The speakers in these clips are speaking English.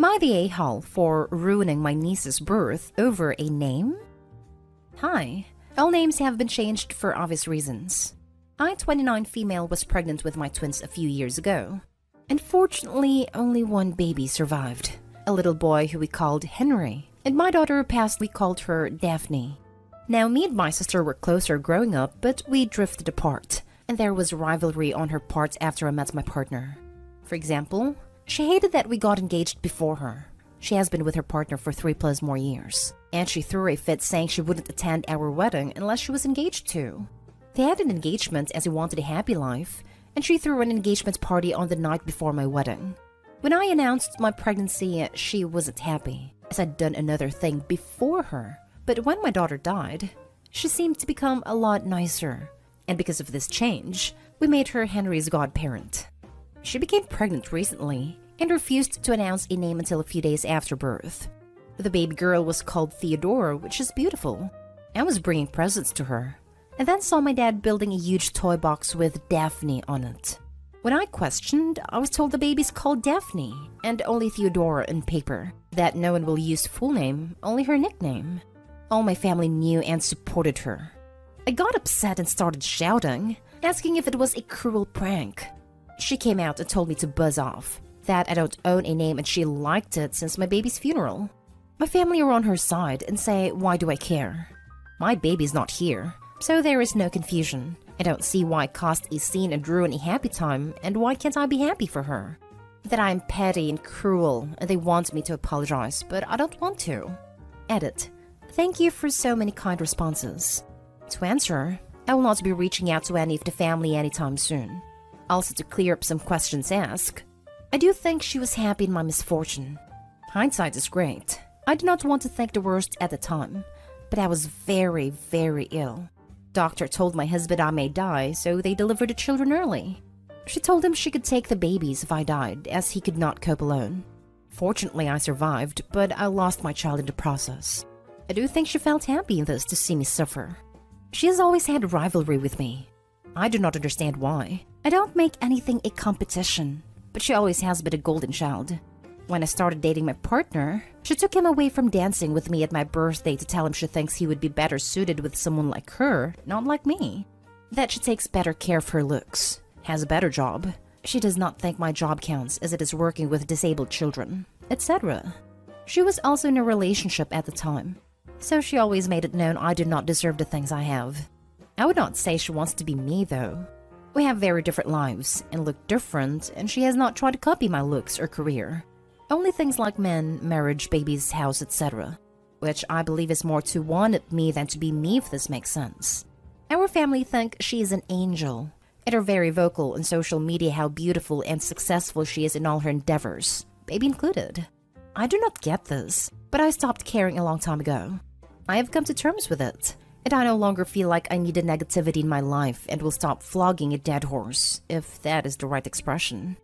Am I the a-hole for ruining my niece's birth over a name? Hi. All names have been changed for obvious reasons. I, 29 female, was pregnant with my twins a few years ago. Unfortunately, only one baby survived. A little boy who we called Henry. And my daughter passed, we called her Daphne. Now, me and my sister were closer growing up, but we drifted apart. And there was rivalry on her part after I met my partner. For example, she hated that we got engaged before her. She has been with her partner for 3+ more years. And she threw a fit saying she wouldn't attend our wedding unless she was engaged too. They had an engagement as he wanted a happy life, and she threw an engagement party on the night before my wedding. When I announced my pregnancy, she wasn't happy, as I'd done another thing before her. But when my daughter died, she seemed to become a lot nicer. And because of this change, we made her Henry's godparent. She became pregnant recently and refused to announce a name until a few days after birth. The baby girl was called Theodora, which is beautiful. I was bringing presents to her, and then saw my dad building a huge toy box with Daphne on it. When I questioned, I was told the baby's called Daphne, and only Theodora in paper, that no one will use full name, only her nickname. All my family knew and supported her. I got upset and started shouting, asking if it was a cruel prank. She came out and told me to buzz off, that I don't own a name and she liked it since my baby's funeral. My family are on her side and say, why do I care? My baby's not here, so there is no confusion. I don't see why cause a scene and ruin a happy time, and why can't I be happy for her? That I'm petty and cruel, and they want me to apologize, but I don't want to. Edit. Thank you for so many kind responses. To answer, I will not be reaching out to any of the family anytime soon. Also, to clear up some questions asked, I do think she was happy in my misfortune. Hindsight is great. I did not want to think the worst at the time, but I was very, very ill. Doctor told my husband I may die, so they delivered the children early. She told him she could take the babies if I died, as he could not cope alone. Fortunately, I survived, but I lost my child in the process. I do think she felt happy in this to see me suffer. She has always had rivalry with me. I do not understand why. I don't make anything a competition, but she always has been a golden child. When I started dating my partner, she took him away from dancing with me at my birthday to tell him she thinks he would be better suited with someone like her, not like me. That she takes better care of her looks, has a better job. She does not think my job counts as it is working with disabled children, etc. She was also in a relationship at the time, so she always made it known I did not deserve the things I have. I would not say she wants to be me though. We have very different lives and look different, and she has not tried to copy my looks or career. Only things like men, marriage, babies, house, etc. Which I believe is more to want me than to be me, if this makes sense. Our family think she is an angel, and are very vocal on social media how beautiful and successful she is in all her endeavors, baby included. I do not get this, but I stopped caring a long time ago. I have come to terms with it, and I no longer feel like I need a negativity in my life and will stop flogging a dead horse, if that is the right expression.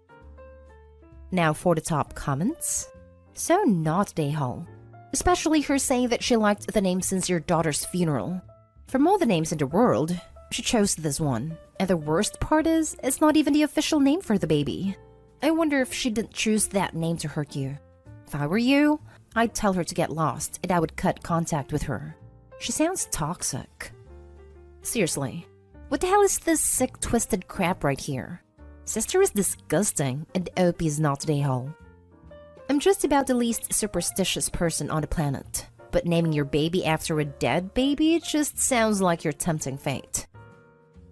Now for the top comments. So not Dayhall. Especially her saying that she liked the name since your daughter's funeral. From all the names in the world, she chose this one. And the worst part is, it's not even the official name for the baby. I wonder if she didn't choose that name to hurt you. If I were you, I'd tell her to get lost and I would cut contact with her. She sounds toxic. Seriously, what the hell is this sick, twisted crap right here? Sister is disgusting, and OP is not Dayhall. I'm just about the least superstitious person on the planet, but naming your baby after a dead baby just sounds like you're tempting fate.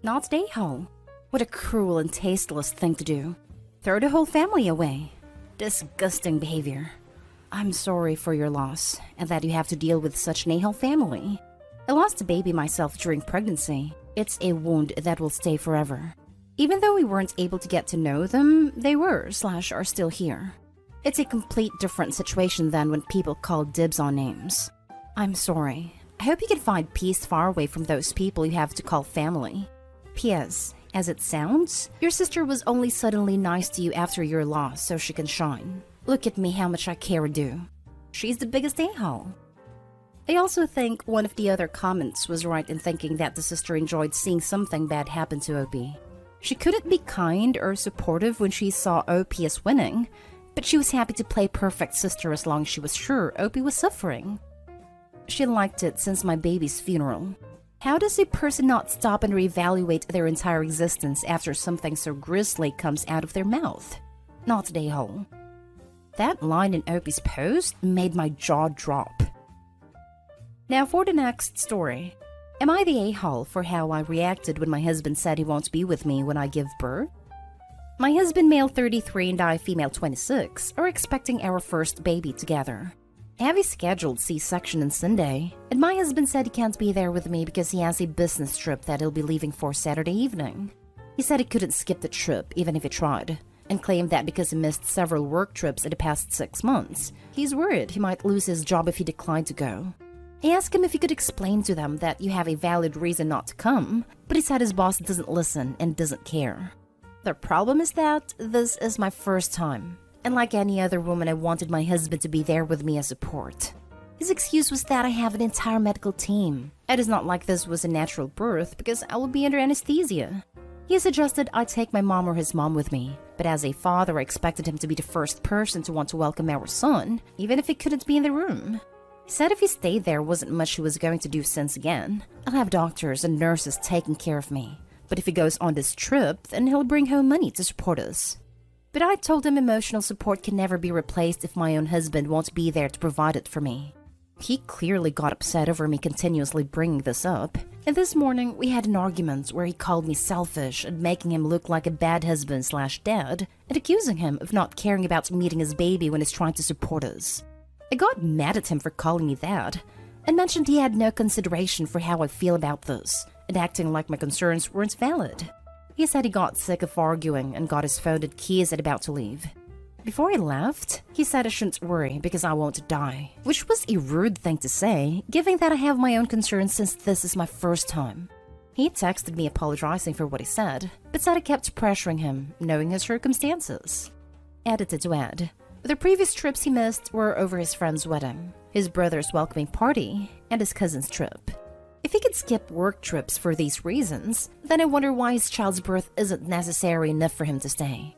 Not Dayhall. What a cruel and tasteless thing to do. Throw the whole family away. Disgusting behavior. I'm sorry for your loss, and that you have to deal with such Nahal family. I lost a baby myself during pregnancy. It's a wound that will stay forever. Even though we weren't able to get to know them, they were / are still here. It's a complete different situation than when people call dibs on names. I'm sorry. I hope you can find peace far away from those people you have to call family. P.S. As it sounds, your sister was only suddenly nice to you after your loss so she can shine. Look at me, how much I care and do. She's the biggest a-hole. I also think one of the other comments was right in thinking that the sister enjoyed seeing something bad happen to OP. She couldn't be kind or supportive when she saw OP as winning, but she was happy to play perfect sister as long as she was sure Opie was suffering. She liked it since my baby's funeral. How does a person not stop and reevaluate their entire existence after something so grisly comes out of their mouth? Not the a-hole. That line in Opie's post made my jaw drop. Now for the next story. Am I the a-hole for how I reacted when my husband said he won't be with me when I give birth? My husband, male 33, and I, female 26, are expecting our first baby together. I have a scheduled C-section on Sunday, and my husband said he can't be there with me because he has a business trip that he'll be leaving for Saturday evening. He said he couldn't skip the trip even if he tried, and claimed that because he missed several work trips in the past 6 months, he's worried he might lose his job if he declined to go. I asked him if he could explain to them that you have a valid reason not to come, but he said his boss doesn't listen and doesn't care. The problem is that this is my first time, and like any other woman, I wanted my husband to be there with me as support. His excuse was that I have an entire medical team. It is not like this was a natural birth because I will be under anesthesia. He suggested I take my mom or his mom with me, but as a father I expected him to be the first person to want to welcome our son, even if he couldn't be in the room. He said if he stayed there wasn't much he was going to do since again, I'll have doctors and nurses taking care of me. But if he goes on this trip, then he'll bring home money to support us. But I told him emotional support can never be replaced if my own husband won't be there to provide it for me. He clearly got upset over me continuously bringing this up, and this morning we had an argument where he called me selfish and making him look like a bad husband/dad, and accusing him of not caring about meeting his baby when he's trying to support us. I got mad at him for calling me that, and mentioned he had no consideration for how I feel about this, and acting like my concerns weren't valid. He said he got sick of arguing and got his phone and keys and about to leave. Before he left, he said I shouldn't worry because I won't die, which was a rude thing to say, given that I have my own concerns since this is my first time. He texted me apologizing for what he said, but said I kept pressuring him, knowing his circumstances. Edited to add, the previous trips he missed were over his friend's wedding, his brother's welcoming party, and his cousin's trip. If he could skip work trips for these reasons, then I wonder why his child's birth isn't necessary enough for him to stay.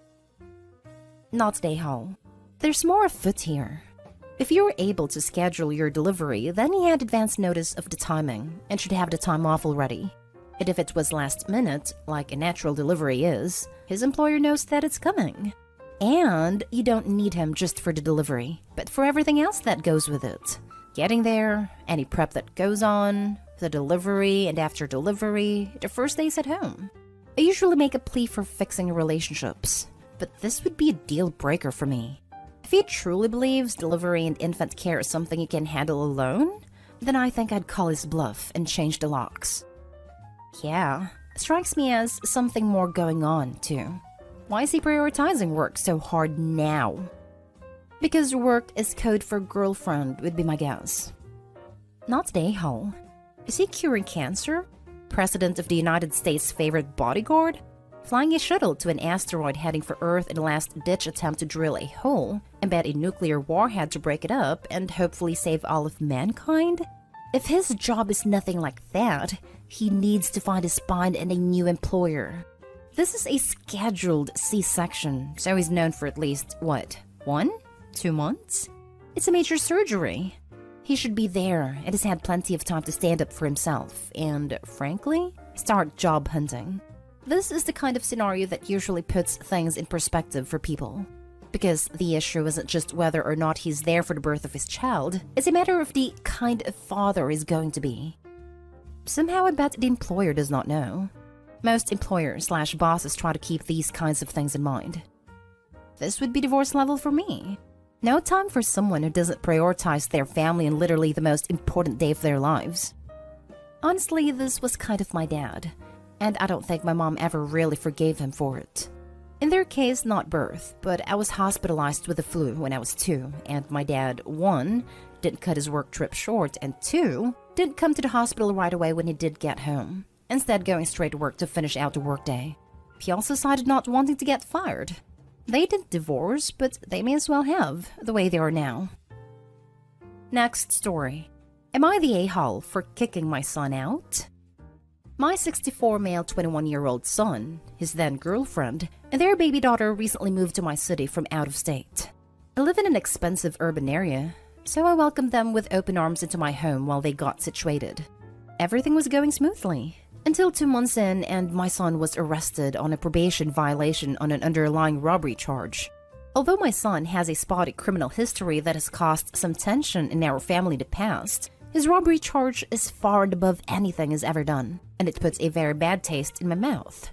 Not day hall. There's more afoot here. If you were able to schedule your delivery, then he had advance notice of the timing and should have the time off already. And if it was last minute, like a natural delivery is, his employer knows that it's coming. And you don't need him just for the delivery, but for everything else that goes with it. Getting there, any prep that goes on, the delivery, and after delivery, the first days at home. I usually make a plea for fixing relationships, but this would be a deal breaker for me. If he truly believes delivery and infant care is something he can handle alone, then I think I'd call his bluff and change the locks. Yeah, strikes me as something more going on, too. Why is he prioritizing work so hard now? Because work is code for girlfriend would be my guess. Not the a-hole. Is he curing cancer? President of the United States' favorite bodyguard? Flying a shuttle to an asteroid heading for Earth in a last-ditch attempt to drill a hole, embed a nuclear warhead to break it up, and hopefully save all of mankind? If his job is nothing like that, he needs to find a spine and a new employer. This is a scheduled C-section, so he's known for at least, 2 months? It's a major surgery. He should be there and has had plenty of time to stand up for himself and, frankly, start job hunting. This is the kind of scenario that usually puts things in perspective for people. Because the issue isn't just whether or not he's there for the birth of his child, it's a matter of the kind of father he's going to be. Somehow I bet the employer does not know. Most employers/bosses try to keep these kinds of things in mind. This would be divorce level for me. No time for someone who doesn't prioritize their family in literally the most important day of their lives. Honestly, this was kind of my dad, and I don't think my mom ever really forgave him for it. In their case, not birth, but I was hospitalized with the flu when I was 2, and my dad, 1, didn't cut his work trip short, and 2, didn't come to the hospital right away when he did get home, instead going straight to work to finish out the workday. He also decided not wanting to get fired. They didn't divorce, but they may as well have, the way they are now. Next story. Am I the a-hole for kicking my son out? My 64 male 21-year-old son, his then girlfriend, and their baby daughter recently moved to my city from out of state. I live in an expensive urban area, so I welcomed them with open arms into my home while they got situated. Everything was going smoothly, until 2 months in and my son was arrested on a probation violation on an underlying robbery charge. Although my son has a spotty criminal history that has caused some tension in our family in the past, his robbery charge is far and above anything he's ever done, and it puts a very bad taste in my mouth.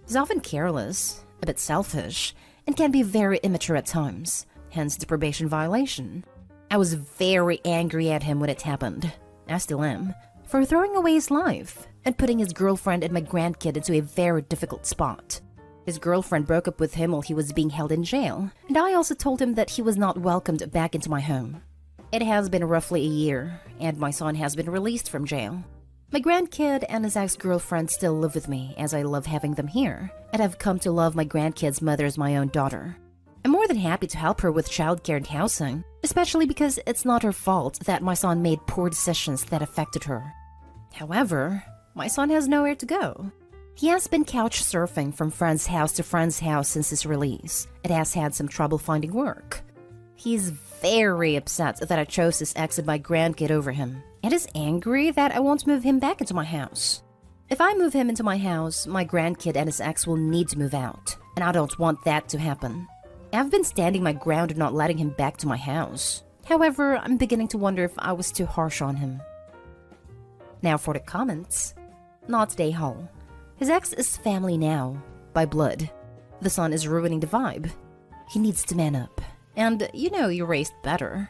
He's often careless, a bit selfish, and can be very immature at times, hence the probation violation. I was very angry at him when it happened, I still am, for throwing away his life and putting his girlfriend and my grandkid into a very difficult spot. His girlfriend broke up with him while he was being held in jail, and I also told him that he was not welcomed back into my home. It has been roughly a year, and my son has been released from jail. My grandkid and his ex-girlfriend still live with me, as I love having them here, and I've come to love my grandkid's mother as my own daughter. I'm more than happy to help her with childcare and housing, especially because it's not her fault that my son made poor decisions that affected her. However, my son has nowhere to go. He has been couch surfing from friend's house to friend's house since his release, and has had some trouble finding work. He's very upset that I chose his ex and my grandkid over him, and is angry that I won't move him back into my house. If I move him into my house, my grandkid and his ex will need to move out, and I don't want that to happen. I've been standing my ground and not letting him back to my house. However, I'm beginning to wonder if I was too harsh on him. Now for the comments. Not today, Hall. His ex is family now, by blood. The son is ruining the vibe. He needs to man up. And you raised better.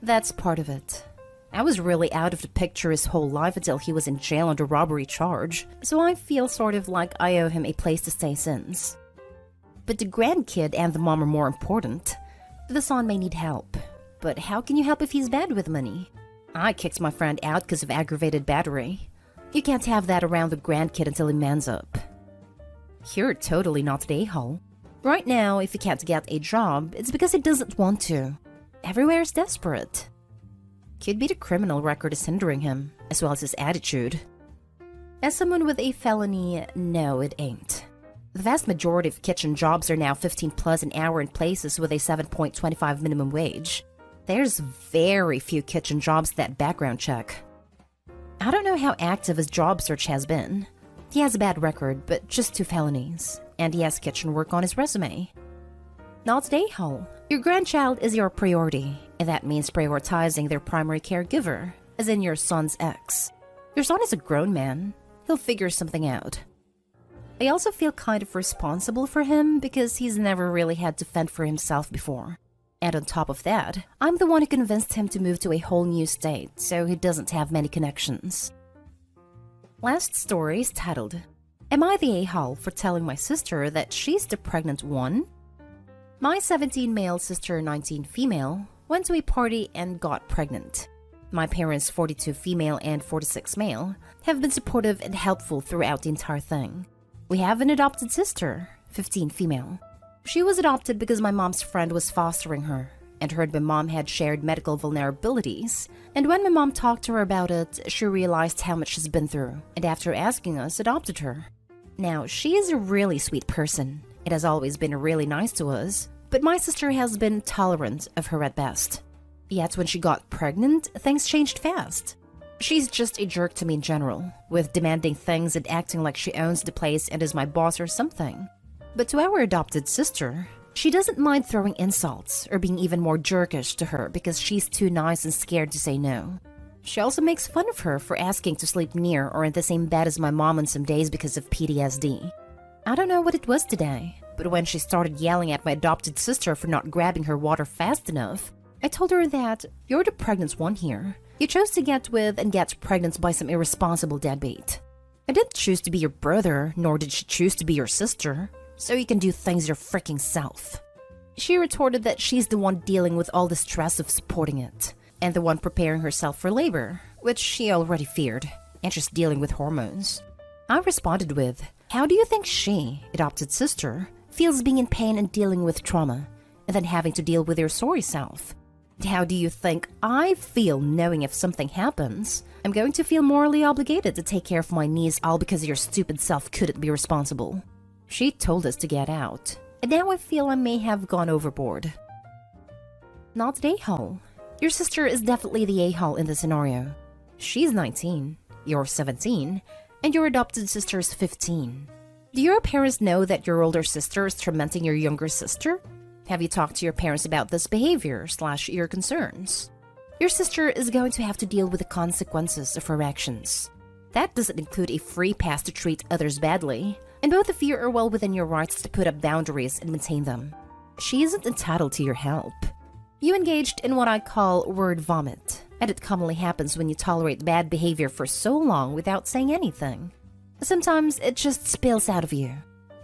That's part of it. I was really out of the picture his whole life until he was in jail on the robbery charge, so I feel sort of like I owe him a place to stay since. But the grandkid and the mom are more important. The son may need help, but how can you help if he's bad with money? I kicked my friend out because of aggravated battery. You can't have that around the grandkid until he mans up. You're totally not the a-hole. Right now, if he can't get a job, it's because he doesn't want to. Everywhere is desperate. Could be the criminal record is hindering him, as well as his attitude. As someone with a felony, no, it ain't. The vast majority of kitchen jobs are now 15 plus an hour in places with a 7.25 minimum wage. There's very few kitchen jobs that background check. I don't know how active his job search has been. He has a bad record, but just 2 felonies, and he has kitchen work on his resume. Not today, Hall. Your grandchild is your priority, and that means prioritizing their primary caregiver, as in your son's ex. Your son is a grown man. He'll figure something out. I also feel kind of responsible for him because he's never really had to fend for himself before. And on top of that, I'm the one who convinced him to move to a whole new state, so he doesn't have many connections. Last story is titled, Am I the a-hole for telling my sister that she's the pregnant one? My 17 male sister, 19 female, went to a party and got pregnant. My parents, 42 female and 46 male, have been supportive and helpful throughout the entire thing. We have an adopted sister, 15 female. She was adopted because my mom's friend was fostering her and heard my mom had shared medical vulnerabilities. And when my mom talked to her about it, she realized how much she's been through, and after asking us, adopted her. Now, she is a really sweet person. It has always been really nice to us, but my sister has been tolerant of her at best. Yet when she got pregnant, things changed fast. She's just a jerk to me in general, with demanding things and acting like she owns the place and is my boss or something. But to our adopted sister, she doesn't mind throwing insults or being even more jerkish to her because she's too nice and scared to say no. She also makes fun of her for asking to sleep near or in the same bed as my mom on some days because of PTSD. I don't know what it was today, but when she started yelling at my adopted sister for not grabbing her water fast enough, I told her that, you're the pregnant one here. You chose to get with and get pregnant by some irresponsible deadbeat. I didn't choose to be your brother, nor did she choose to be your sister. So you can do things your freaking self. She retorted that she's the one dealing with all the stress of supporting it, and the one preparing herself for labor, which she already feared, and just dealing with hormones. I responded with, how do you think she, adopted sister, feels being in pain and dealing with trauma, and then having to deal with your sorry self? How do you think I feel knowing if something happens, I'm going to feel morally obligated to take care of my niece all because your stupid self couldn't be responsible? She told us to get out, and now I feel I may have gone overboard. Not the a-hole. Your sister is definitely the a-hole in the scenario. She's 19, you're 17, and your adopted sister is 15. Do your parents know that your older sister is tormenting your younger sister? Have you talked to your parents about this behavior / your concerns? Your sister is going to have to deal with the consequences of her actions. That doesn't include a free pass to treat others badly, and both of you are well within your rights to put up boundaries and maintain them. She isn't entitled to your help. You engaged in what I call word vomit, and it commonly happens when you tolerate bad behavior for so long without saying anything. Sometimes it just spills out of you.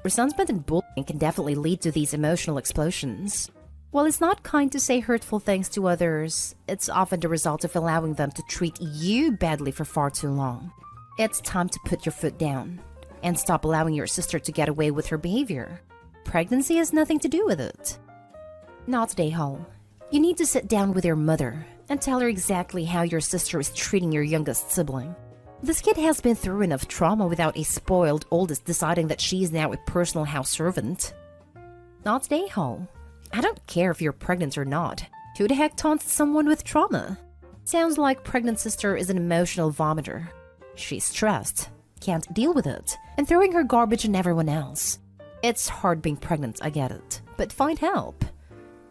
Resentment and bullying can definitely lead to these emotional explosions. While it's not kind to say hurtful things to others, it's often the result of allowing them to treat you badly for far too long. It's time to put your foot down and stop allowing your sister to get away with her behavior. Pregnancy has nothing to do with it. Not today, Hall. You need to sit down with your mother and tell her exactly how your sister is treating your youngest sibling. This kid has been through enough trauma without a spoiled oldest deciding that she is now a personal house servant. Not today, Hall. I don't care if you're pregnant or not. Who the heck taunts someone with trauma? Sounds like pregnant sister is an emotional vomiter. She's stressed, can't deal with it, and throwing her garbage on everyone else. It's hard being pregnant, I get it, but find help.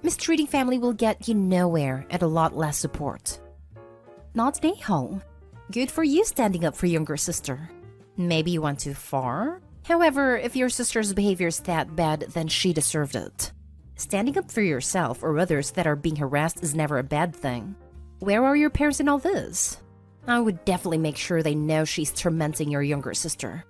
Mistreating family will get you nowhere and a lot less support. Not today, Hall. Good for you standing up for younger sister. Maybe you went too far? However, if your sister's behavior is that bad, then she deserved it. Standing up for yourself or others that are being harassed is never a bad thing. Where are your parents in all this? I would definitely make sure they know she's tormenting your younger sister.